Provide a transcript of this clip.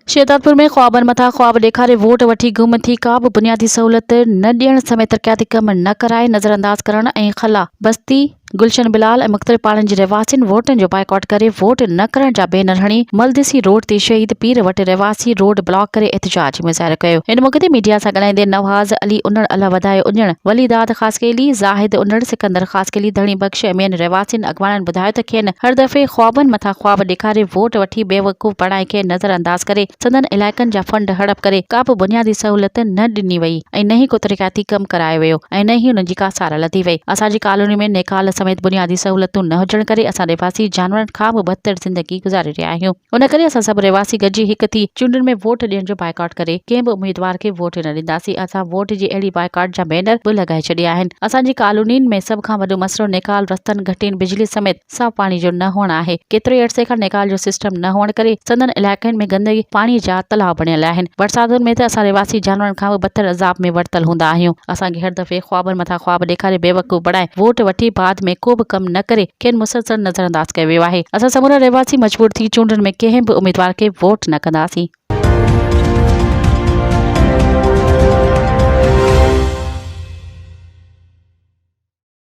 शेतादपुर में ख्वाबनि मथां ख्वाब ॾेखारे वोट वठी गुम थी का बि बुनियादी सहूलियत न ॾियण समेत तरक़ियाती कम न कराए नज़रअंदाज करण ऐं खला बस्ती गुलशन बिलाल ऐं मुख़्तलिफ़ पाड़नि जे रहवासियुनि वोटनि जो बाइकॉट करे वोट न करण जा बैनर हणी मलदिसी रोड ते शहीद पीर वटि रहवासी रोड ब्लॉक करे एहतिजाज मुज़ाहिरो कयो। हिन मौक़े ते मीडिया सां ॻाल्हाईंदे नवाज़ अली उन्नड़ अल्लाह वधाए उजण वलीदाद ख़ासकेली ज़ाहिद उन्नड़ सिकंदर ख़ासकेली धणी बख़्श ऐं ॿियनि रहवासियुनि अॻवाननि ॿुधायो त खेनि हर दफ़े ख्वाबनि मथां ख्वाब ॾेखारे वोट वठी बेवकूफ़ बणाए खे नज़रअंदाज करे संदन इलाइक़नि जा फंड हड़प करे का बि बुनियादी सहूलियत न ॾिनी वई ऐं न ई को तरक़ियाती कम करायो वियो ऐं न ई हुननि जी का सार लधी वई। असांजी कॉलोनी में नेकाल समेत बुनियादी सहूलियतूं न हुजण करे असां रहवासी जानवरनि खां बि बदतर ज़िंदगी गुज़ारे रहिया आहियूं। उन करे असां सभु रहवासी गॾिजी हिकु थी चूंडुनि में वोट ॾियण जो बाइकॉट करे कंहिं बि उम्मीदवार खे वोट न ॾींदासीं। असां वोट जी अहिड़ी बाइकॉट जा बैनर बि लॻाए छॾिया आहिनि। असांजी कॉलोनियुनि में सभ खां वॾो मसइलो नेकाल रस्तनि घटियुनि बिजली समेत साफ़ पाणी जो न हुअण आहे। केतिरे अरसे खां नेकाल जो सिस्टम न हुअण करे संदन इलाइक़नि में गंदगी पाणी जा तलाव बणियल आहिनि। बरसातुनि में त असां रहवासी जानवरनि खां बि बदतर अज़ाब में वरतल हूंदा आहियूं। असांखे हर दफ़े ख्वाबनि मथां ख्वाब ॾेखारे बेवकूफ़ बणाए वोट वठी बाद में को बि कम न करे खेनि मुसलसल नज़रअंदाज कयो वियो आहे। असां समूरा रहवासी मजबूर थी चूंडुनि में कंहिं बि उम्मीदवार खे वोट न कंदासीं।